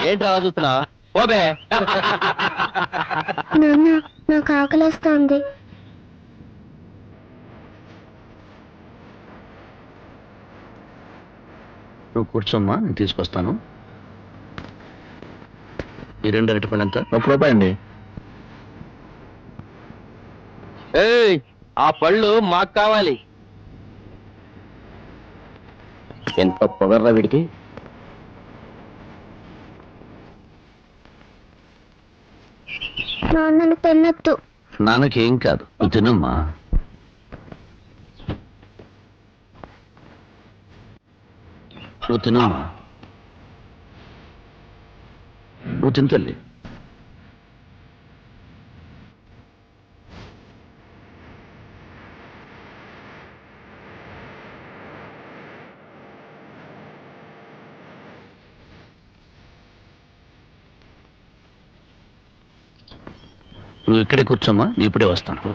ఏంటి అలా చూస్తున్నా ఓబే నాన్న నాకు ఆకలిస్తోంది. నువ్వు కూర్చోమ్మా, నేను తీసుకొస్తాను. ఈ 2 అరటిపండు ఎంత? ₹1 అండి. ఏయ్, ఆ పళ్ళు మాకు కావాలి. ఎంత పొగర్రా వీడికి. నాన్నను తిన్నట్టు. నాన్నకేం కాదు, నువ్వు తినమ్మా. నువ్వు తినమ్మా, నువ్వు తింతల్లి. నువ్వు ఇక్కడే కూర్చోమ్మా, నేను ఇప్పుడే వస్తాను.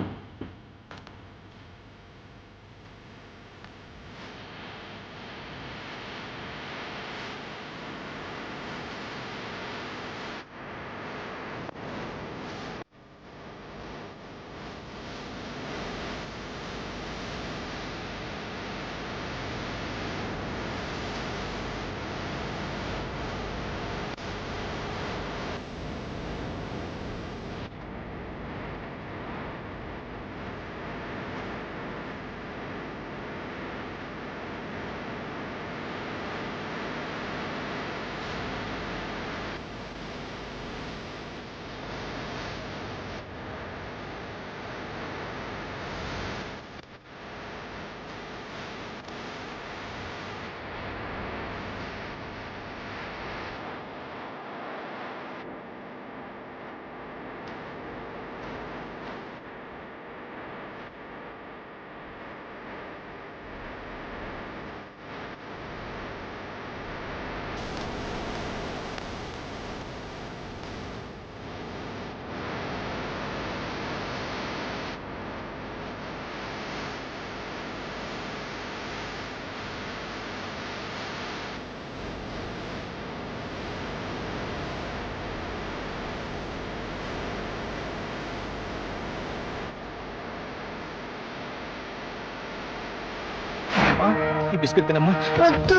ఈ బిస్కెట్ తినమ్మా. వద్దు.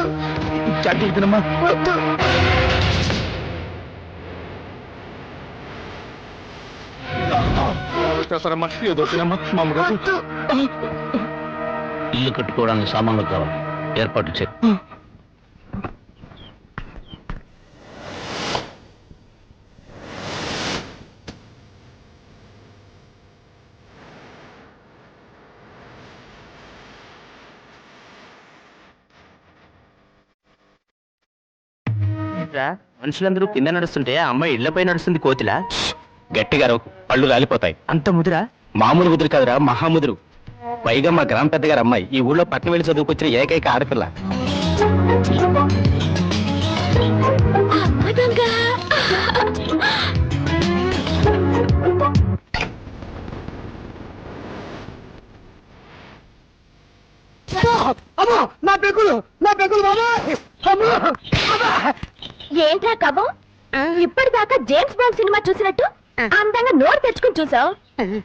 చాక్లెట్ తినమ్మా. వద్దు. చేస్తారమ్మా, ఏదో తినమ్మా. మామగారు ఇల్లు కట్టుకోవడానికి సామాన్లు కావాలి, ఏర్పాటు చేయి. మనుషులందరూ కింద నడుస్తుంటే ఆ అమ్మాయి ఇళ్లపై నడుస్తుంది కోతిలా. గట్టిగా పళ్ళు రాలిపోతాయి. అంత ముదురా? మామూలు ముదురు కాదురా, మహాముదురు. పైగా మా గ్రామ పెద్దగారు అమ్మాయి, ఈ ఊళ్ళో పట్టణం వెళ్ళి చదువుకొచ్చిన ఏకైక ఆడపిల్ల. నా పెగులు బాబా. ఏంట్రా కబం? ఇప్పటిదాకా జేమ్స్ బాండ్ సినిమా చూసినట్టు అందంగా నోరు తెచ్చుకుని చూసావు.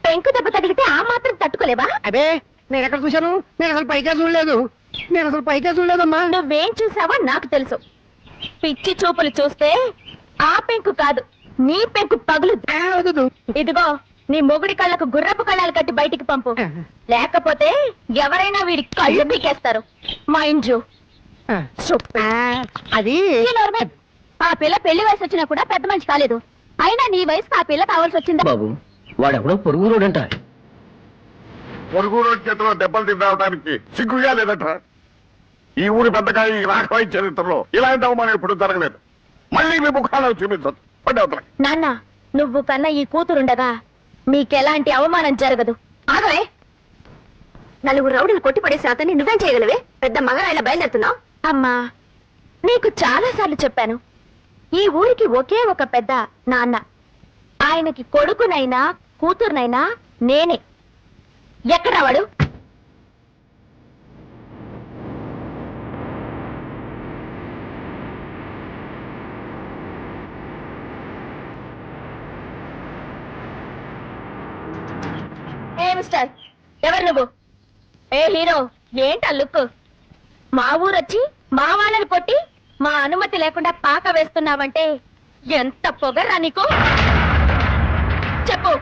పెంకు దెబ్బ తగిలితే ఆ మాత్రం తట్టుకోలేవా? అదే నేను ఎక్కడ చూశాను? నేను అసలు పైకే చూడలేదమ్మా. నువ్వేం చూసావో నాకు తెలుసు. పిచ్చి చూపులు చూస్తే ఆ పెంకు కాదు, నీ పెంకు పగులు. ఇదిగో, నీ మొగుడి కళ్ళకు గుర్రపు కళ్ళాలు కట్టి బయటికి పంపు, లేకపోతే ఎవరైనా వీడి కళ్ళు పీకేస్తారు. Mind you. అది ఆ పిల్ల పెళ్లి వయసు వచ్చినా కూడా పెద్ద మనిషి కాలేదు. అయినా నీ వయసుకు ఆ పిల్ల కావాల్సి వచ్చిందా? బాబు, వాడెవడో పొరుగు రోడంట. పొరుగు రోడ్ చేతిలో దెబ్బలు తినడానికి సిగ్గుగా లేదట. ఈ ఊరి పెద్దగా ఈ రాఘవయ్య చరిత్రలో ఇలాంటి అవమానం ఎప్పుడు జరగలేదు. మళ్ళీ మీ ముఖాలను చూపించదు. నాన్న, నువ్వు కన్నా ఈ కూతురుండగా మీకెలాంటి అవమానం జరగదు. ఆగవే. నలుగురు రౌడీలు కొట్టిపడేసి అతన్ని నువ్వేం చేయగలవే? పెద్ద మగరాయిలా బయలుదేరుతున్నావు. అమ్మా, నీకు చాలా సార్లు చెప్పాను, ఈ ఊరికి ఒకే ఒక పెద్ద నాన్న. ఆయనకి కొడుకునైనా కూతురునైనా నేనే. ఎక్కడా వాడు? మిస్టర్, ఎవరు నువ్వు? ఏ హీరో, ఏంటా లుక్? మా ఊరొచ్చి మా వాళ్ళని కొట్టి మా అనుమతి లేకుండా పాక వేస్తున్నావంటే ఎంత పొగరా నీకు? చెప్పు,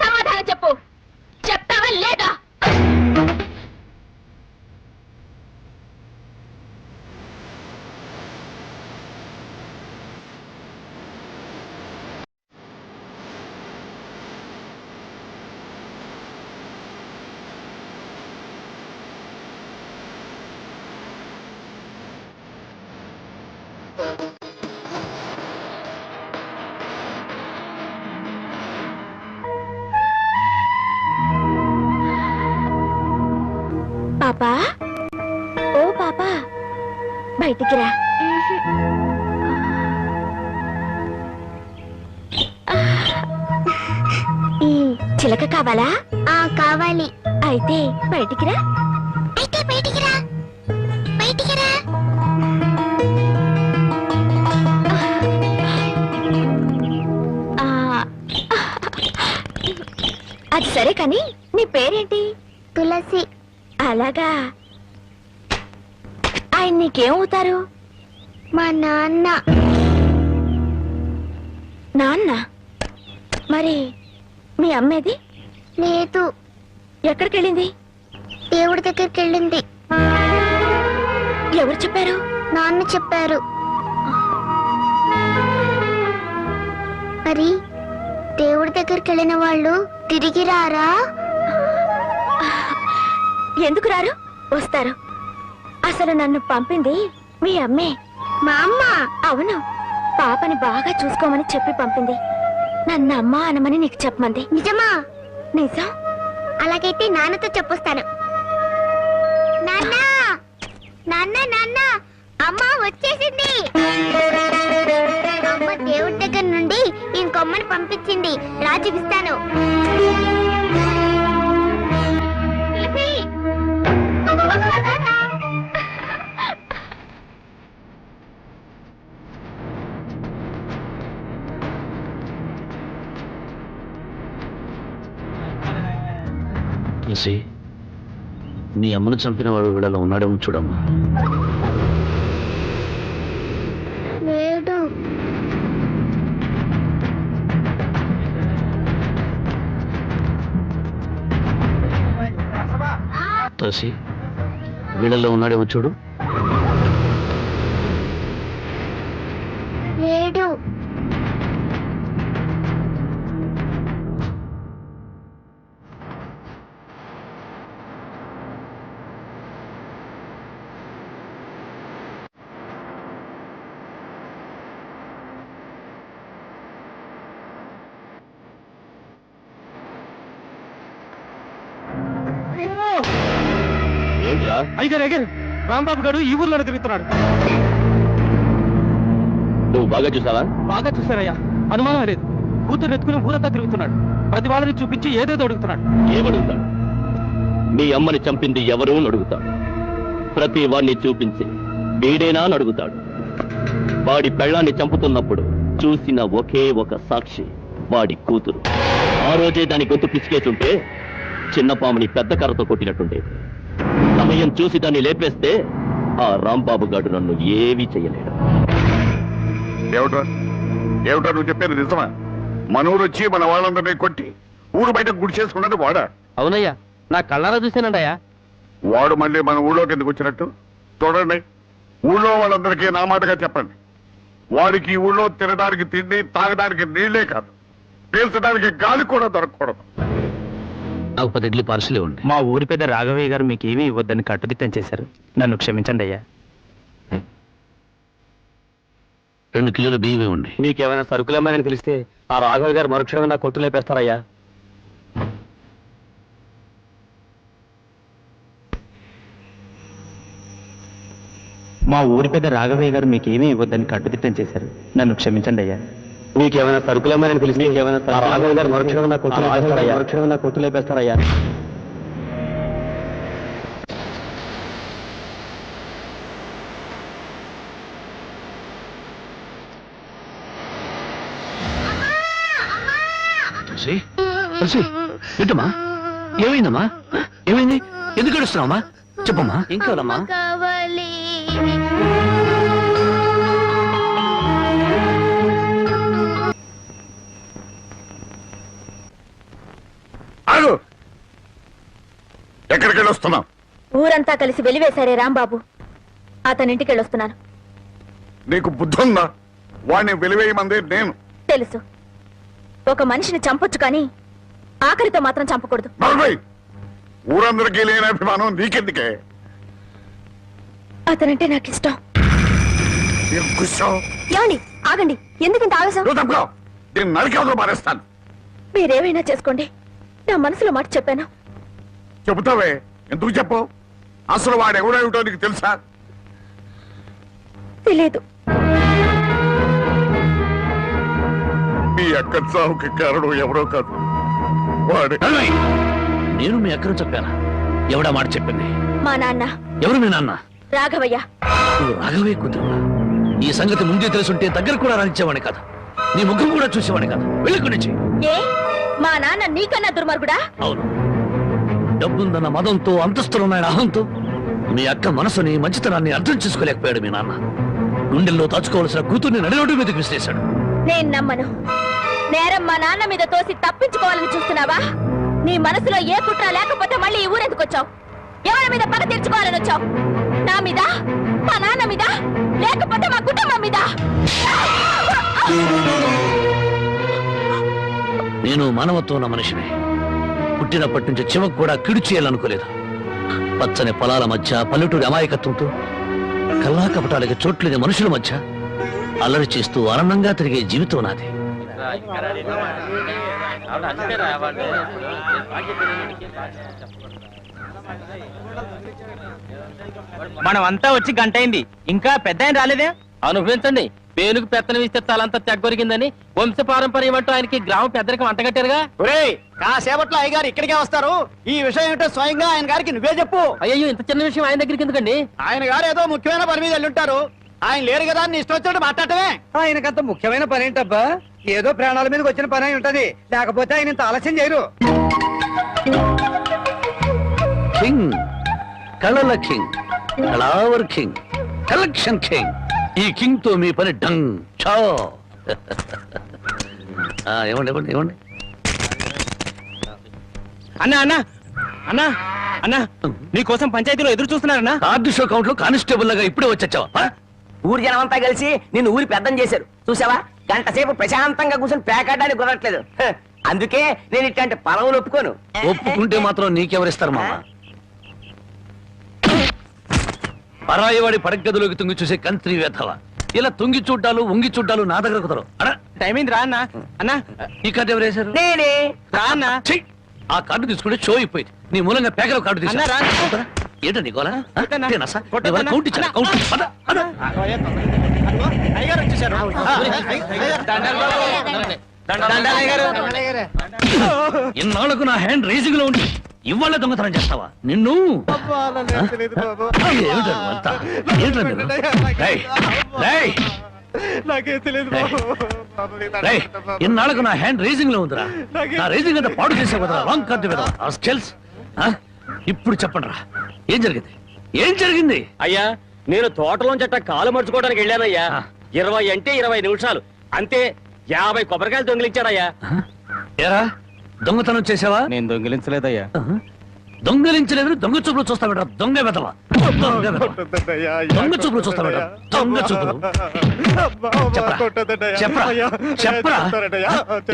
సమాధానం చెప్పు. చెప్తావా లేదా? పాపా, ఓ పాపా, బయటికి రా. ఈ చిలక కావాలా? కావాలి. అయితే బయటికి రా. అయితే బయటికి రా. బయటికి రా. అది సరే కానీ నీ పేరేంటి? తులసి. అలాగా. ఆయన నీకేమవుతారు? మా నాన్న. నాన్న? మరి మీ అమ్మేది? లేదు. ఎక్కడికి వెళ్ళింది? దేవుడి దగ్గరికి వెళ్ళింది. ఎవరు చెప్పారు? నాన్న చెప్పారు. మరి దేవుడి దగ్గరికి వెళ్ళిన వాళ్ళు తిరిగి రారా? ఎందుకు రారు? వస్తారు. అసలు నన్ను పంపింది మీ అమ్మే. మా అమ్మ? అవును, పాపని బాగా చూసుకోమని చెప్పి పంపింది. నన్ను అమ్మ అనమని నీకు చెప్పమంది. నిజమా? నిజం. అలాగైతే నాన్నతో చెప్పొస్తాను. నాన్న, నాన్న, నాన్న, అమ్మ వచ్చేసింది. అమ్మ దేవుడి దగ్గర నుండి ఇంకొమ్మని పంపించింది. రా చూపిస్తాను. తులసి, నీ అమ్మను చంపిన వాడు వీళ్ళలో ఉన్నాడేమో చూడమ్మా. లేడు. తులసి, వీళ్ళలో ఉన్నాడేమో చూడు. లేడు. అయ్యారు అయ్యారు, రాంబాబు గారు ఈ ఊర్లోనే తిరుగుతున్నాడు. నువ్వు బాగా చూసావా? బాగా చూసారయ్యా, అనుమానం లేదు. కూతురు ఎత్తుకుని ఊరంతా తిరుగుతున్నాడు. ప్రతి వాళ్ళని చూపించి ఏదేదో అడుగుతున్నాడు. ఏమడుగుతాడు? మీ అమ్మని చంపింది ఎవరు అని అడుగుతాడు. ప్రతి వాడిని చూపించి వీడేనా అని అడుగుతాడు. వాడి పెళ్ళాన్ని చంపుతున్నప్పుడు చూసిన ఒకే ఒక సాక్షి వాడి కూతురు. ఆ రోజే దాని గొంతు పిసికేస్తుంటే చిన్న పాముని పెద్ద కర్రతో కొట్టినట్టుండేది. సమయం చూసి దాన్ని లేపేస్తే ఆ రాంబాబు గారు నన్ను ఏమీ చెయ్యలేడు. ఏమిట్రా ఏమిట్రా నువ్వు చెప్పేది నిజమా? మన ఊరు వచ్చి మన వాళ్ళందరినీ కొట్టి ఊరు బయట గుడి చేసుకున్నది వాడా? అవునయ్యా, నా కళ్ళారా చూశానండయ్యా. వాడు మళ్ళీ మన ఊళ్ళోకి ఎందుకు వచ్చినట్టు? చూడండి, ఊళ్ళో వాళ్ళందరికీ నా మాటగా చెప్పండి. వాడికి ఈ ఊళ్ళో తినడానికి తిండి, తాగడానికి నీళ్లే కాదు, పీల్చడానికి గాలి కూడా దొరకకూడదు. నాకు 10 ఇడ్లీ పార్సల్ ఇవ్వండి. మా ఊరి పెద్ద రాఘవయ్య గారు మీకు ఏమీ ఇవ్వద్దని కట్టుదిట్టం చేశారు. నన్ను క్షమించండి అయ్యా. 2 కిలోల బియ్యం ఇవ్వండి. మీకేమైనా సరుకులమ్మాయని తెలిస్తే ఆ రాఘవయ్య గారు మరుక్షణం నా కొట్టు లేపేస్తారయ్యా. మా ఊరి పెద్ద రాఘవయ్య గారు మీకు ఏమీ ఇవ్వద్దని కట్టుదిట్టం చేశారు. నన్ను క్షమించండి అయ్యా. మీకేమైనా సరుకులమ్మాయని తెలిస్తే రాఘవయ్య గారు మరుక్షణం నా కొట్టు లేపేస్తారయ్యా. ఏంటమ్మా ఏమైందమ్మా? ఏమైంది? ఎందుకు ఏడుస్తున్నావమ్మా? చెప్పమ్మా. ఇంకోనమ్మా? కావాలి. ఆగు! ఎక్కడికి వెళ్ళొస్తున్నావు? ఊరంతా కలిసి వెలివేశారే రాంబాబు, అతనింటికి వెళ్ళొస్తున్నాను. నీకు బుద్ధి ఉందా? వాడిని వెలివేయమంది నేను. తెలుసు, ఒక మనిషిని చంపొచ్చు కానీ ఆకలితో మాత్రం చంపకూడదు. నలభై ఊరందరికీ లేని అభిమానం నీకెందుకే? అతనంటే నాకు ఇష్టం. ఏం కూర్చో? ఏమండి, ఆగండి. ఎందుకంత ఆవేశం? నువ్వు తప్పుకో. నేను నరికేవతో మారేస్తాను. మీరేమైనా చేసుకోండి, నా మనసులో మాట చెప్పాను. చెబుతావే, ఎందుకు చెప్పు? అసలు వాడు ఎవడేమిటో నీకు తెలుసా? తెలియదు. మీ అక్క చావుకి కారణం ఎవరో కాదు, వాడే. నేను మీ అక్కను చెప్పానా? ఎవడా మాట చెప్పింది? మా నాన్న. ఎవరు మీ నాన్న? రాఘవయ్య. నువ్వు రాఘవే కూతురువా? ఈ సంగతి ముందే తెలుసుంటే దగ్గర కూడా రానిచ్చేవాడి కాదు, నీ ముఖం కూడా చూసేవాడి కాదు. వెళ్ళి నుంచి. ఏ, మా నాన్న నీకన్నా దుర్మార్గుడా? అవును, డబ్బుందన్న మదంతో, అంతస్తులున్నాయన అహంతో మీ అక్క మనసుని, మంచితనాన్ని అర్థం చేసుకోలేకపోయాడు మీ నాన్న. గుండెల్లో దాచుకోవాల్సిన కూతుర్ని నడిరోడ్డు మీదకి విసిరేశాడు. నేను నమ్మను. నేరం మా నాన్న మీద తోసి తప్పించుకోవాలని చూస్తున్నావా? నీ మనసులో ఏ కుట్ర లేకపోతే మళ్ళీ ఈ ఊరెందుకు వచ్చావు? ఎవరి మీద పగ తీర్చుకోవాలని వచ్చావు? నా మీద, మా నాన్న మీద, లేకపోతే మా కుటుంబం మీద? నేను మానవత్వం ఉన్న మనిషిని. పుట్టినప్పటి నుంచి చివకు కూడా కిడు చేయాలనుకోలేదు. పచ్చని పొలాల మధ్య, పల్లెటూరి అమాయకత్వంతో, కల్లా కపటాలకి చోట్లేని మనుషుల మధ్య అల్లరి చేస్తూ ఆనందంగా తిరిగే జీవితం నాది. మనం అంతా వచ్చి గంట అయింది, ఇంకా పెద్ద ఆయన రాలేదే? అనుభవించండి. పేనుకు పెత్తనం ఇస్తే తలంతా తెగ్గొరిగిందని వంశ పారంపర్యం అంటూ ఆయనకి గ్రామ పెద్దరికం అంటగట్టారుగా. ఒరేయ్, కాసేపట్లో అయ్యగారు ఇక్కడికే వస్తారు. ఈ విషయం ఏంటో స్వయంగా ఆయన గారికి నువ్వే చెప్పు. అయ్యో, ఇంత చిన్న విషయం ఆయన దగ్గరికి ఎందుకండి? ఆయన గారు ఏదో ముఖ్యమైన పని మీద వెళ్ళుంటారు. ఆయన లేరు కదా అని ఇష్టం వచ్చినట్టు మాట్లాడటమే. ఆయనకంత ముఖ్యమైన పని ఏంటబ్బా? ఏదో ప్రాణాల మీదకి వచ్చిన పని అయి ఉంటది, లేకపోతే ఆయన ఇంత ఆలస్యం చేయరు. కింగ్, కళల కింగ్, కళావర్ కింగ్, కలెక్షన్ కింగ్. ఈ కింగ్ తో మీ పని డంగ్ చో. ఇవ్వండి ఇవ్వండి ఇవ్వండి. అన్నా అన్నా అన్నా అన్నా, నీకోసం పంచాయతీలో ఎదురు చూస్తున్నారన్నా. కార్డు షో కౌంట్ లో కానిస్టేబుల్ లాగా ఇప్పుడే వచ్చావా? ఊరి జనం అంతా కలిసి నిన్ను ఊరి పెద్దం చేశారు చూసావా? గంట సేపు ప్రశాంతంగా కూర్చొని పేకాడడానికి కుదరట్లేదు. అందుకే నేను ఇట్లాంటి పొలవులు ఒప్పుకోను. ఒప్పుకుంటే మాత్రం నీకెవరిస్తారు మామ? పరాయివాడి పడగదిలోకి తుంగి చూసే కంత్రి వేధవ. ఇలా తుంగి చూడ్డాలు, ఉంగి చూడ్డాలు నా దగ్గర కుదరవు. టైం అయింది రా అన్నా. అన్నా, ఈ కార్డు ఎవరు వేశారు? నేనే. రా అన్నా. ఛీ! ఆ కార్డు తీసుకుంటే షో అయిపోయింది. నీ మూలంగా పేకలో కార్డు అన్నా, రా. తీసుకున్నా. ఏంటండి గోలా? కొట్టన్నా. కౌంట్ ఇచ్చాను. కౌంట్ ఇచ్చాను. పద, పద. అయ్యగారు వచ్చేసారు. దండాలు అయ్యగారు. ఇన్నాళ్లకు నా హ్యాండ్ రైజింగ్ లో ఉండి ఇవాళ దొంగతనం చేస్తావా? నిన్ను ఏమిటో అంతా? ఏంటో మీరు? రేయ్, రేయ్, రేయ్, ఇన్నాళ్లకు నా హ్యాండ్ రైజింగ్ లో ఉందిరా. నా రైజింగ్ అంతా పాడు చేసే కదరా. రాంగ్ కార్డు కదా. ఇప్పుడు చెప్పండి రా, ఏం జరిగింది? ఏం జరిగింది? అయ్యా, నేను తోటలోంచి అట్ట కాలు మర్చుకోవడానికి వెళ్ళానయ్యా. 20 అంటే 20 నిమిషాలు అంతే. 50 కొబ్బరికాయలు దొంగిలించాడయ్యా. ఏరా, దొంగతనం చేసావా? నేను దొంగిలించలేదయ్యా. దొంగలించలేదు, దొంగ చూపులు చూస్తావేట. దొంగ వెదవా, దొంగ వెధవ. దొంగ చూపులు చూస్తావేట, దొంగ చూపులు. చెప్పరా, చెప్పరా, చెప్పరా.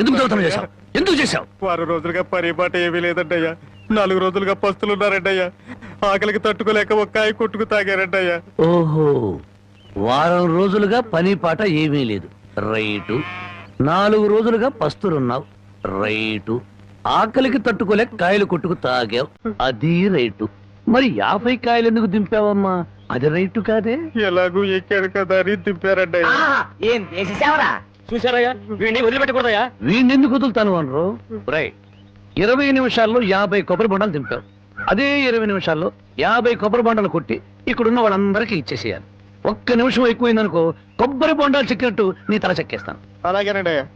ఎందుకు దొంగతనం చేశావు? ఎందుకు చేశావు? 6 రోజులుగా పరిపాట ఏమీ లేదంటయ్యా. 4 రోజులుగా పస్తులున్నారంటయ్యా. ఆకలికి తట్టుకోలేక ఒక్కాయ కొట్టుకు తాగారంటయ్యా. ఓహో, వారం రోజులుగా పని పాట ఏమీ లేదు. రైటు. 4 రోజులుగా పస్తులున్నావు. రైటు. ఆకలికి తట్టుకోలేక కాయలు కొట్టుకు తాగావు. అది రైటు. మరి 50 కాయలు ఎందుకు దింపావమ్మా? అది రైటు కాదే. ఎలాగూ ఎక్కారు కదా అని దింపారంటయ్యా. ఏం చేసేసావరా? చూసారయ్యా, వీడిని వదిలిపెట్టకూడదయ్యా. వీణెందుకు వదులుతాను అనరు? రైట్. 20 నిమిషాల్లో 50 కొబ్బరి బొండాలు దింపావు. అదే 20 నిమిషాల్లో 50 కొబ్బరి బొండాలు కొట్టి ఇక్కడున్న వాళ్ళందరికీ ఇచ్చేసేయాలి. 1 నిమిషం ఎక్కువైందనుకో, కొబ్బరి బొండాలు చెక్కినట్టు నీ తల చెక్కేస్తాను. అలాగేనండి అయ్యా.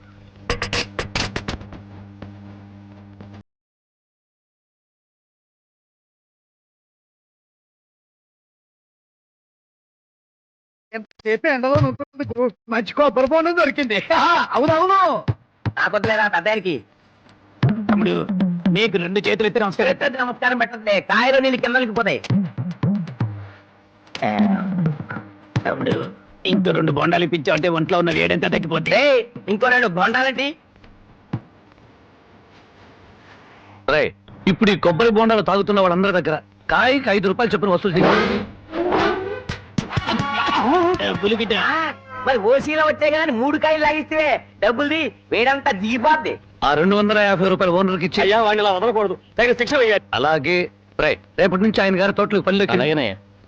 ఎంతసేపు ఎండలో ఉంటుంది, మంచి కొబ్బరి బోనం దొరికింది. అవునవును. నాకొద్దులేరా పెద్దానికి. తమ్ముడు మీకు 2 చేతులు ఎత్తి నమస్కారం. నమస్కారం పెట్టండి, కాయలు నీళ్ళు కిందకి పోతాయి. తమ్ముడు ఇంకో 2 బొండాలు ఇప్పించావు అంటే ఒంట్లో ఉన్న వేడంతా తగ్గిపోతే. ఏయ్, ఇంకో 2 బొండాలంటి. ఇప్పుడు ఈ కొబ్బరి బొండాలు తాగుతున్న వాళ్ళందరి దగ్గర కాయకి 5 రూపాయలు చొప్పున వసూలు చేయాలి. మరి ఓసీలో వచ్చే కానీ 3 కాయలు లాగిస్తే డబ్బుల్ది వేడంతా దిగిపోద్ది. ఆ 250 రూపాయలు ఓనర్కి ఇచ్చి అయ్యా వాడిని ఇలా వదలకూడదు, తగిన శిక్ష వేయాలి. అలాగే రేపటి నుంచి ఆయన గారి తోటలకు పనిలోకి.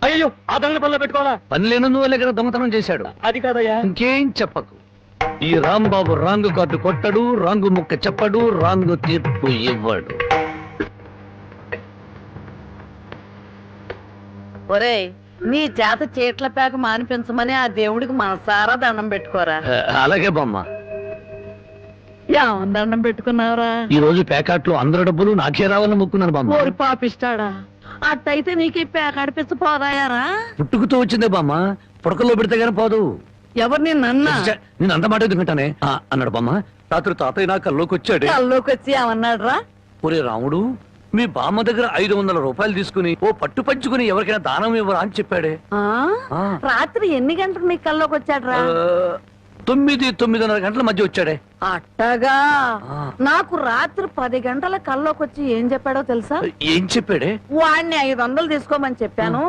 అయ్యో ఆ దొంగ పనిలో పెట్టుకోవాలా? పని లేనందువల్ల కదా దొంగతనం చేశాడు. అది కాదయ్యా. ఇంకేం చెప్పకు. ఈ రాంబాబు రాంగు కార్డు కొట్టడు, రాంగు ముక్క చెప్పడు, రాంగు తీర్పు ఇవ్వడు. ఒరేయ్, నీ చేత చీట్ల పేక మానిపించమని ఆ దేవుడికి మనసారా దండం పెట్టుకోరా. అలాగే బామ్మ. ఏమని దండం పెట్టుకున్నావురా? ఈ రోజు ప్యాకెట్లో అందరి డబ్బులు నాకే రావాలని మొక్కున్నాను బామ్మ. ఓరి పాపిస్తాడా, అట్టయితే నీకు ఈ పేక అడిపించి పోదాయారా? పుట్టుకుతూ వచ్చిందే బామ్మ, పుడకల్లో పెడితే గానీ పోదు. ఎవరు నిన్నన్నా? నేను అంత మాట ఎందుకంటానే అన్నాడు బామ్మ. రాత్రి తాతయ్య నా కల్లోకి వచ్చాడు. కల్లోకి వచ్చి ఏమన్నాడు రా? ఒరే రాముడు, మీ బామ్మ దగ్గర 500 రూపాయలు తీసుకుని ఓ పట్టు పంచుకుని ఎవరికైనా దానం ఇవ్వరా అని చెప్పాడే. రాత్రి ఎన్ని గంటలకు నీ కల్లోకి వచ్చాడు రా? 9-9:30 గంటల మధ్య వచ్చాడే. అట్టగా నాకు రాత్రి 10 గంటల కల్లోకి వచ్చి ఏం చెప్పాడో తెలుసా? ఏం చెప్పాడే? వాడిని 500 తీసుకోమని చెప్పాను,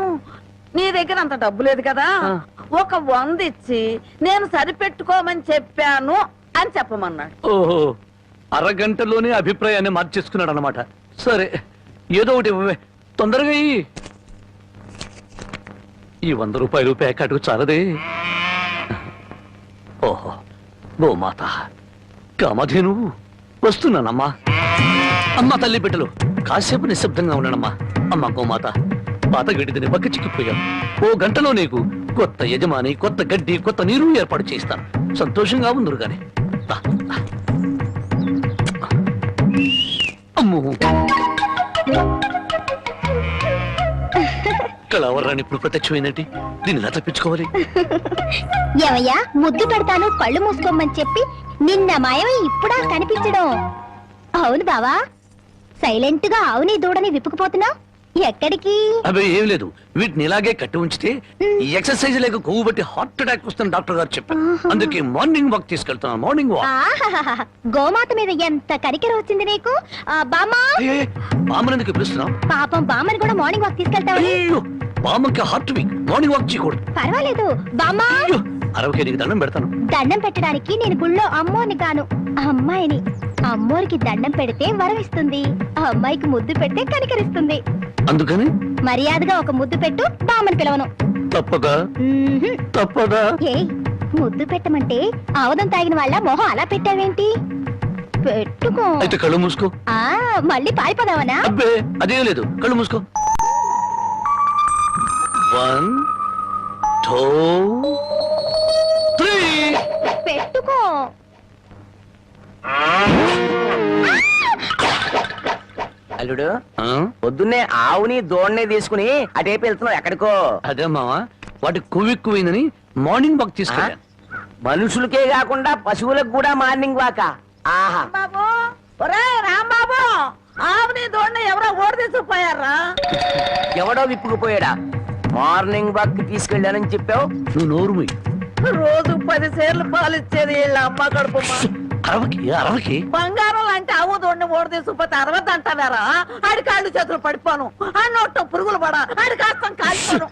నీ దగ్గర అంత డబ్బు లేదు కదా, ఒక 100 ఇచ్చి నేను సరిపెట్టుకోమని చెప్పాను అని చెప్పమన్నాడు. ఓహో, అరగంటలోనే అభిప్రాయాన్ని మార్చేసుకున్నాడు అన్నమాట. సరే, ఏదో ఒకటి ఇవ్వవే, తొందరగా ఇయ్యి. ఈ 100 రూపాయలు ప్యాకెట్కు చాలదే. ఓహో, గోమాత కామధేను వస్తున్నానమ్మా. అమ్మా తల్లి బిడ్డలు కాసేపు నిశ్శబ్దంగా ఉన్నానమ్మా. అమ్మా గోమాత, పాత గడ్డిని పక్క చిక్కిపోయాం. ఓ గంటలో నీకు కొత్త యజమాని, కొత్త గడ్డి, కొత్త నీరు ఏర్పాటు చేస్తాను. సంతోషంగా ఉందరు గాని. అమ్మో, కళావరాన్ని ఇప్పుడు ప్రత్యక్షమైనట్టు దీన్ని ఎలా తప్పించుకోవాలి? ఏమయ్యా, ముద్దు పెడతాను కళ్ళు మూసుకోమని చెప్పి నిన్న మాయమై ఇప్పుడా కనిపించడం? అవును బావా, సైలెంట్ గా అవుని దూడని విప్పుకుపోతున్నావు, ఎక్కడికి? అవి ఏం లేదు, వీటిని ఇలాగే కట్టి ఉంచితే ఈ ఎక్సర్సైజ్ లేక కొవ్వు బట్టి హార్ట్ అటాక్ వస్తుంది డాక్టర్ గారు చెప్పారు. అందుకే మార్నింగ్ వాక్ తీసుకెళ్తున్నాను. Morning walk. ఆహాహాహా, గోమాత మీద ఎంత కరికెర వచ్చింది నీకు. బామ్మా, బామ్మని ఎందుకు పిలుస్తున్నావు? పాపం బామ్మని కూడా మార్నింగ్ వాక్ తీసుకెళ్తావని. బామ్మకి హార్ట్ వీక్, మార్నింగ్ వాక్ చేయకూడదు. పర్వాలేదు బామ్మా, అరవకే నీకు దండం పెడతాను. దండం పెట్టడానికి నేను గుళ్ళో అమ్మోని కాను, అమ్మాయిని. అమ్మోరికి దండం పెడితే వరం ఇస్తుంది, అమ్మాయికి ముద్దు పెడితే కనికరిస్తుంది. అందుకని మర్యాదగా ఒక ముద్దు పెట్టు, బామ్మని పిలవను. తప్పదా? తప్పదా? ఏ ముద్దు పెట్టమంటే ఆవదం తాగిన వాళ్ళ మొహం అలా పెట్టావేంటి? పెట్టుకో. అయితే కళ్ళు మూసుకో. మళ్ళీ పారిపోదావనా? అబ్బే అదేం లేదు, కళ్ళు మూసుకో. 1 2 3 పెట్టుకో. అల్లుడు, పొద్దున్నే ఆవుని దోణ్ణి తీసుకుని అటేపు వెళ్తున్నావు ఎక్కడికో? అదే మావా, వాటి కొవ్వెక్కువైందని మార్నింగ్ వాక్ తీసుకెళ్ళాను. మనుషులకే కాకుండా పశువులకు కూడా మార్నింగ్ వాక? ఆహా. బాబు, ఒరే రాంబాబు, ఆవుని దోణ్ణి ఎవరో ఓడి తీసుకుపోయారా? ఎవడో విప్పుకుపోయాడా? మార్నింగ్ వాక్ తీసుకెళ్ళానని చెప్పావు. నువ్వు నోరు మూయి. రోజు 10 సేర్లు పాలు ఇచ్చేది వీళ్ళ అమ్మ కడుపు. అరవకి బంగారం లాంటి ఆవు దోణ్ణి ఓడి తీసుకుపోతే 60 అంటావారా? ఆడి కాళ్ళు చేతులు పడిపోను, ఆ నోట్లో పురుగులు పడా, ఆడి కాస్తం కాల్పోను.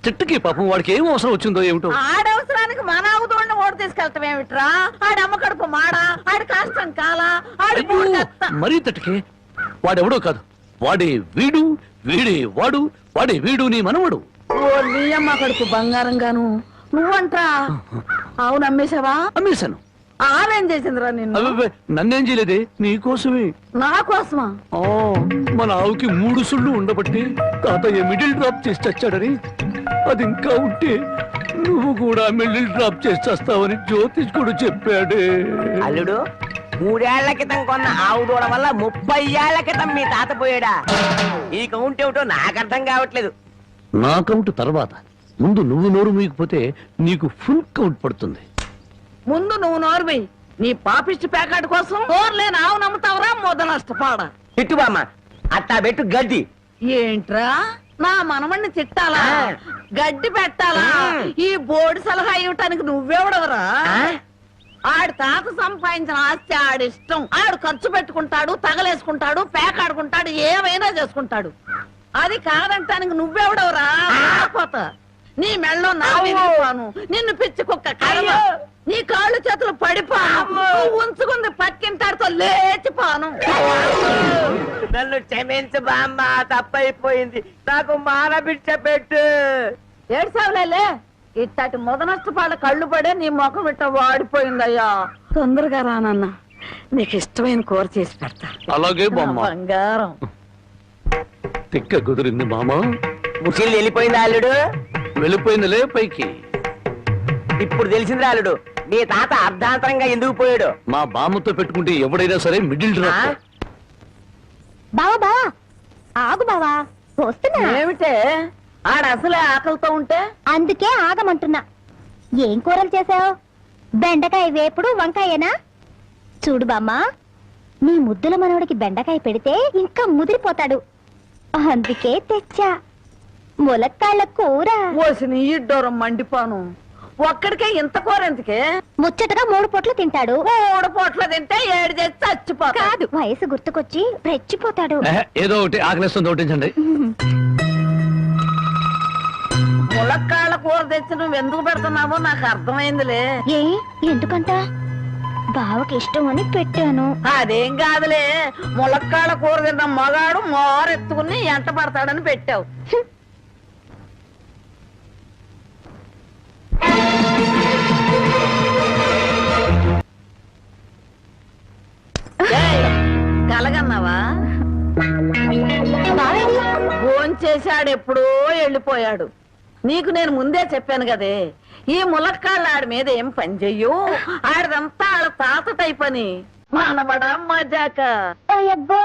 చెట్టుకి పాపం వాడికి ఏం అవసరం వచ్చిందో ఏమిటో. ఆడవసరానికి మన ఆవు దోణ్ణి ఓడి తీసుకెళ్తాం ఏమిట్రా? ఆడి అమ్మ కడుపు మాడా, ఆడి కాస్తం కాలా, ఆడి మరీ తట్టుకే. వాడెవడో కాదు, వాడే వీడు, వీడే వాడు, వాడే వీడు నీ మనవడు. ఓ నీ అమ్మ కడుపు బంగారం గాను. నువ్వంట్రా అవును అమ్మేశావా? అమ్మేశాను. ఆవేం చేసిందిరా నిన్ను? నన్నేం చేయలేదే, నీకోసమే. నా కోసమా? మన ఆవుకి 3 సుళ్ళు ఉండబట్టి తాతయ్య మిడిల్ డ్రాప్ చేసి చచ్చాడని, అది ఇంకా ఉంటే నువ్వు కూడా మిడిల్ డ్రాప్ చేసి చేస్తావని జ్యోతిష్కుడు చెప్పాడే. అల్లుడు, 3 ఏళ్ల క్రితం కొన్న ఆవు దూడ వల్ల 30 ఏళ్ల క్రితం మీ తాత పోయాడా? ఈ కౌంట్ ఏమిటో నాకు అర్థం కావట్లేదు. నా కౌంట్ తర్వాత ముందు నువ్వు నోరు మూయకపోతే నీకు ఫుల్ కౌంట్ పడుతుంది. ముందు నువ్వు నోర్వి. నీ పాపిష్టి ప్యాకెట్ కోసం నోర్లేని ఆవు నమ్ముతావరా మొద నష్టపాడ. తిట్టు బామ్మ, అట్టా పెట్టు గడ్డి. ఏంట్రా నా మనమణ్ణి తిట్టాలా, గడ్డి పెట్టాలా? ఈ బోర్డు సలహా ఇవ్వటానికి నువ్వెవడవరా? ఆడి తాత సంపాదించిన ఆస్తి ఆడిష్టం. ఆడు ఖర్చు పెట్టుకుంటాడు, తగలేసుకుంటాడు, పేకాడుకుంటాడు, ఏమైనా చేసుకుంటాడు. అది కాదంటానికి నువ్వెవడవరా? పోతా నీ మెళ్ళో నా విరిగిపోను, నిన్ను పిచ్చి కుక్క కర్మ, నీ కాళ్ళు చేతులు పడిపోను, నువ్వు ఉంచుకుంది పక్కింటాడుతో లేచిపోను. నన్ను క్షమించు బామ్మ, తప్పైపోయింది. నాకు మానబిడ్డ పెట్టు. ఏడ్సావులేలే, ఇట్టటి మొదనష్టపాళ్ళ కళ్ళు పడే నీ ముఖం ఇట్ట వాడిపోయిందయ్యా. తొందరగా రానన్న, నీకు ఇష్టమైన కూర చేసి పెడతా. అలాగే నా బామ్మ. బంగారం. తిక్క కుదిరింది మామా. ముసిల్ వెళ్ళిపోయింది అల్లుడు. వెళ్ళిపోయిందిలే పైకి. ఇప్పుడు తెలిసింది అల్లుడు, నీ తాత అర్ధాంతరంగా ఎందుకు పోయాడు. మా బామ్మతో పెట్టుకుంటే ఎవడైనా సరే మిడిల్ డ్రాప్. బావా బావా ఆగు బావా, వస్తున్నా. ఏమిటే ఆడ అసలే ఆకలితో ఉంటే? అందుకే ఆగమంటున్నా. ఏం కూరలు చేసావు? బెండకాయ వేపుడు, వంకాయేనా? చూడు బామ్మా, నీ ముద్దుల మనవడికి బెండకాయ పెడితే ఇంకా ముదిరిపోతాడు. అందుకే తెచ్చా ములక్కాళ్ళ కూర. ఓసిని ఇడ్డోరం మండిపోను. ఒక్కడికే ఇంత కూర ఎందుకే? ముచ్చటగా 3 పూట్లు తింటాడు. 3 పూట్ల తింటే 7 చేసి చచ్చిపోతా. కాదు, వయసు గుర్తుకొచ్చి రెచ్చిపోతాడు. ఏదో ఒకటి ఆకలిస్తుంది ఒకటించండి. ములక్కాళ్ళ కూర తెచ్చి నువ్వు ఎందుకు పెడుతున్నావో నాకు అర్థమైందిలే. ఏ ఎందుకంట? బావకి ఇష్టం అని పెట్టాను. అదేం కాదులే, ములక్కాళ్ళ కూర తిన్న మగాడు మోరెత్తుకుని ఎంట పడతాడని పెట్టావు. ఏయ్, కలగన్నావా? భోంచేశాడు, ఎప్పుడో వెళ్ళిపోయాడు. నీకు నేను ముందే చెప్పాను కదే, ఈ ములక్కాళ్ళ ఆడి మీద ఏం పని చెయ్యు. ఆడిదంతా ఆడ తాత టైప్ అని. మానబడా మజాక. అయ్యబ్బో,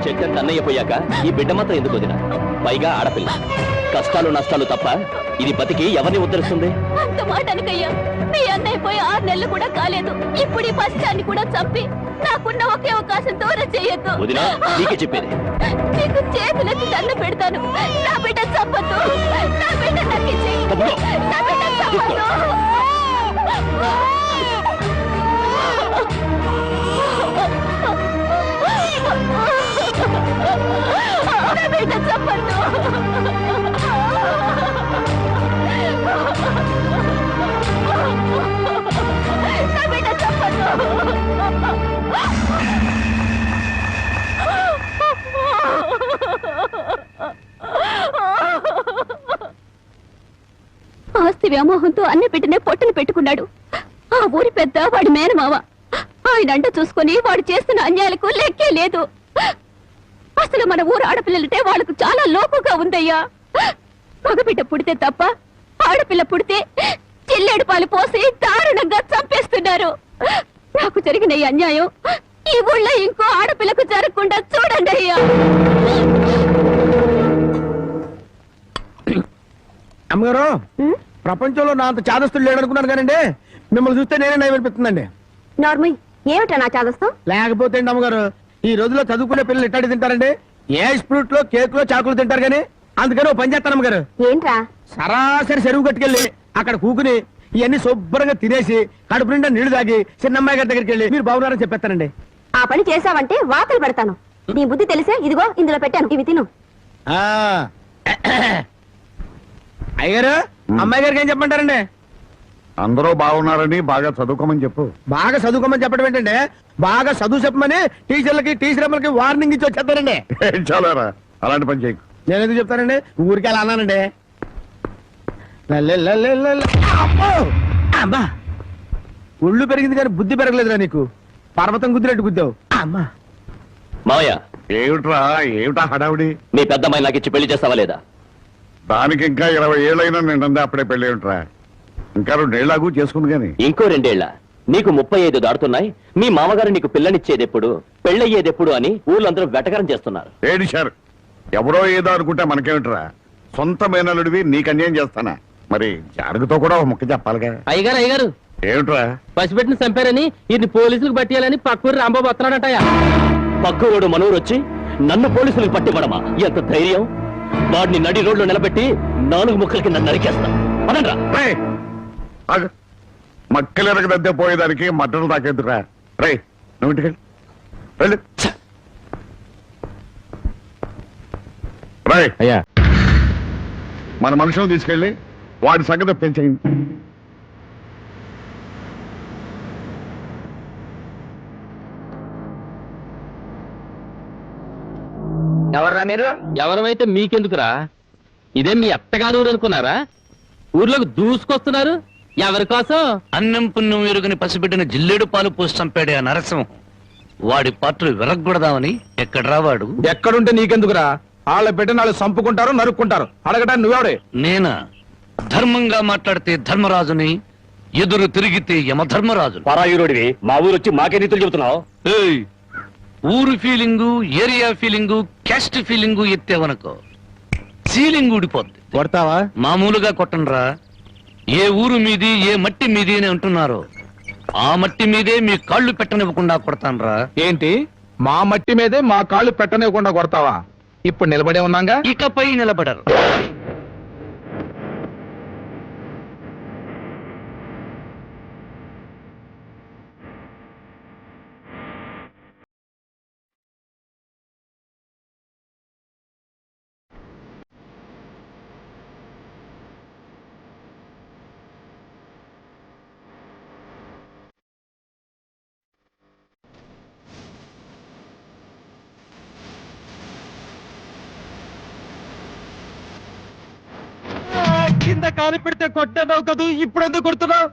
చెట్టంత అన్నయ్య పోయాక ఈ బిడ్డ మాత్రం ఎందుకు వదినా? పైగా ఆడపిల్ల. కష్టాలు నష్టాలు తప్ప ఇది బతికి ఎవరిని ఉద్ధరిస్తుంది? అంత మాట అనకయ్యా. మీ అన్నయ్య పోయి 6 నెలలు కూడా కాలేదు. ఇప్పుడు ఈ పశ్చాన్ని కూడా చంపి నాకున్న ఒకే అవకాశం దూరం చేయొద్దు. వదినా, నీకే చెప్పేది. నీకు చేతులకి దండ పెడతాను. నా బిడ్డ చంపొద్దు. నా బిడ్డ నాకు ఇచ్చేయ్. తప్పుకో. నా బిడ్డ చంపొద్దు. నా బిడ్డ చంపొద్దు. నా బిడ్డ చంపొద్దు. ఆస్తి వ్యామోహంతో అన్ని పెట్టినే పొట్టను పెట్టుకున్నాడు. ఆ ఊరి పెద్ద వాడి మేనమావ. ఆయన అంట చూసుకుని వాడు చేస్తున్న అన్యాయాలకు లెక్కే లేదు. అసలు మన ఊరు ఆడపిల్లలంటే వాళ్ళకు చాలా లోకుగా ఉందయ్యా. మగబిడ్డ పుడితే తప్ప ఆడపిల్ల పుడితే చిల్లేడు పాలు పోసి దారుణంగా చంపేస్తున్నారు. నాకు జరిగిన ఈ అన్యాయం ఈ ఊళ్ళో ఇంకో ఆడపిల్లకు జరగకుండా చూడండి అయ్యా. అమ్మగారు, ప్రపంచంలో నా అంత చాదస్తులు లేడనుకున్నాను కానండి, మిమ్మల్ని చూస్తే నేనే నయమనిపిస్తుందండి. నార్మల్ ఏమిటా నా చాదస్తం? లేకపోతే అండి అమ్మగారు, ఈ రోజుల్లో చదువుకునే పిల్లలు ఇట్టాడి తింటారండి. ఏ స్ప్రూట్ లో కేక్ లో చాకులు తింటారు కానీ, అందుకని ఓ పని చేస్తాను అమ్మగారు. ఏంట్రా? సరాసరి చెరువు కట్టుకెళ్ళి అక్కడ కూకుని ఇవన్నీ శుభ్రంగా తినేసి కడుపు నిండా నీళ్లు తాగి చిన్నమ్మాయి గారి దగ్గరికి వెళ్ళి మీరు బాగున్నారని చెప్పేస్తానండి. ఆ పని చేసావంటే వాతలు పెడతాను. నీ బుద్ధి తెలిసే ఇదిగో ఇందులో పెట్టాను, ఇవి తిను. అయ్యారు, అమ్మాయి గారికి ఏం చెప్పమంటారండి? అందరూ బాగున్నారని బాగా చదువుకోమని చెప్పు. బాగా చదువుకోమని చెప్పడం ఏంటంటే, బాగా చదువు చెప్పమని టీచర్లకి టీచర్లకి వార్నింగ్ ఇచ్చి వచ్చేస్తారండి. ఏం చాలారా, అలాంటి పని చేయకు. నేను ఎందుకు చెప్తానండి, ఊరికి అలా అన్నానండి. అమ్మా, ఒళ్ళు పెరిగింది కానీ బుద్ధి పెరగలేదురా నీకు. పర్వతం గుద్దినట్టు గుద్దావు. అమ్మా మావయ్య, ఏమిట్రా, ఏమిటా హడావుడి? మీ పెద్దమ్మాయి నాకు ఇచ్చి పెళ్లి చేస్తావా లేదా? దానికి ఇంకా 20 ఏళ్ళైనా నిండా అప్పుడే పెళ్ళి ఉంటారా? ఇంకా 2 ఏళ్ళకు చేసుకుంది కానీ ఇంకో 2 ఏళ్ల నీకు 35 దాడుతున్నాయి. మీ మామగారు నీకు పిల్లనిచ్చేదెప్పుడు, పెళ్ళయ్యేదెప్పుడు అని ఊళ్ళందరూ వెటకరం చేస్తున్నారు. ఏడిశారు. ఎవరో ఏదో అనుకుంటే మనకేమిట్రా? సొంత మేనలుడివి నీకు అన్యాయం చేస్తానా? మరి జానకితో కూడా ఒక ముక్క చెప్పాలిగా. అయ్యగారు ఏమిట్రా? పసిపెట్టిన చంపారని ఇది పోలీసులకు పట్టియాలని పక్కూరు రాంబాబు వస్తున్నాడటయా. పక్కూరు మనూరు వచ్చి నన్ను పోలీసులకు పట్టివ్వడమా? ఎంత ధైర్యం! వాడిని నడి రోడ్లో నిలబెట్టి 4 ముక్కలకి నన్ను నరికేస్తా. పదండ్రా. మక్కలెరగ దద్దే పోయేదానికి మట్టలు తాకేద్దురా. రై నువ్వు ఇంటికి వెళ్ళు. రై అయ్యా, మన మనుషులను తీసుకెళ్ళి వాడి సంగతి పెంచేయండి. ఎవర్రా మీరు? ఎవరమైతే మీకెందుకురా? ఇదే మీ అత్తగారు అనుకున్నారా? ఊర్లోకి దూసుకొస్తున్నారు. ఎవరి కోసం? అన్నం పుణ్యం ఎరుగని పసిబిడ్డని జిల్లేడు పాలు పోసి చంపాడే ఆ నరసింహం. వాడి పాత్రలు విరగ్గొడదామని ఎక్కడ రావాడు? ఎక్కడుంటే నీకెందుకురా? వాళ్ళ బిడ్డని వాళ్ళు చంపుకుంటారు, నరుక్కుంటారు. అడగడానికి నువ్వెవడే? నేనా? ధర్మంగా మాట్లాడితే ధర్మరాజుని, ఎదురు తిరిగితే యమధర్మరాజు. పరాయురుడివి మా ఊరు వచ్చి మాకే నీతులు చెబుతున్నావు. ఏయ్, ఊరు feeling, area feeling, caste feeling ఎత్తేవనుకో సీలింగ్ ఊడిపోద్ది. కొడతావా? మామూలుగా కొట్టనరా. ఏ ఊరు మీది, ఏ మట్టి మీది అని అంటున్నారో ఆ మట్టి మీదే మీ కాళ్ళు పెట్టనివ్వకుండా కొడతానరా. ఏంటి, మా మట్టి మీదే మా కాళ్ళు పెట్టనివ్వకుండా కొడతావా? ఇప్పుడు నిలబడే ఉన్నాగా. ఇకపై నిలబడరు. కింద కాలు పెడితే కొట్టేదావు కదూ, ఇప్పుడు ఎందుకు కొడుతున్నావు?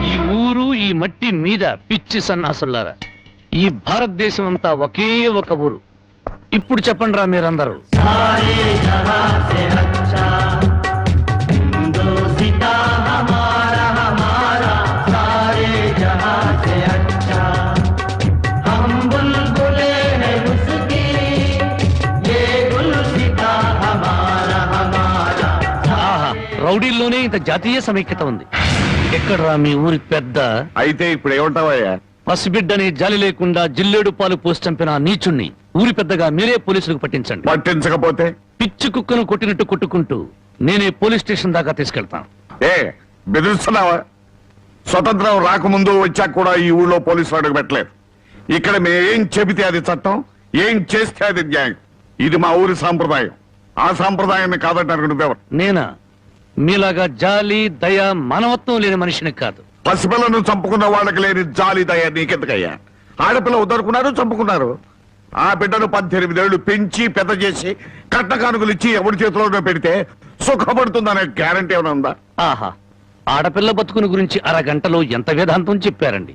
ఈ ఊరు, ఈ మట్టి మీద పిచ్చి సన్నాసులారా, ఈ భారతదేశం అంతా ఒకే ఒక ఊరు. ఇప్పుడు చెప్పండి రా మీరందరూ. రౌడీల్లోనే ఇంత జాతీయ సమైక్యత ఉంది. ఎక్కడ్రా మీ ఊరి పెద్ద? అయితే ఇప్పుడు ఏమంటావయ్యా? పసిబిడ్డని జాలి లేకుండా జిల్లేడు పాలు పోసి చంపిన నీచుణ్ణి ఊరి పెద్దగా మీరే పోలీసులకు పట్టించండి. పట్టించకపోతే పిచ్చి కుక్కను కొట్టినట్టు కొట్టుకుంటూ నేనే పోలీస్ స్టేషన్ దాకా తీసుకెళ్తాను. ఏ బెదిరిస్తున్నావా? స్వతంత్రం రాకముందు వచ్చాక కూడా ఈ ఊళ్ళో పోలీసులు అడుగు పెట్టలేదు. ఇక్కడ మేం చెబితే అది చట్టం, ఏం చేస్తే అది న్యాయం. ఇది మా ఊరి సాంప్రదాయం. ఆ సాంప్రదాయాన్ని కాదంటారు నువ్వెవరు? నేనా? మీలాగా జాలి దయ మానవత్వం లేని మనిషిని కాదు. పసిపిల్లను చంపుకున్న వాళ్ళకి లేని జాలి దయ నీకెందుకయ్యా? ఆడపిల్ల వద్దనుకున్నారు, చంపుకున్నారు. ఆ బిడ్డను 18 ఏళ్లు పెంచి పెద్ద చేసి కట్న కానుకలు ఇచ్చి ఎవరి చేతిలోనో పెడితే సుఖపడుతుందనే గ్యారంటీ ఏమైనా ఉందా? ఆహా, ఆడపిల్ల బతుకుని గురించి అరగంటలో ఎంత వేదాంతం చెప్పారండి.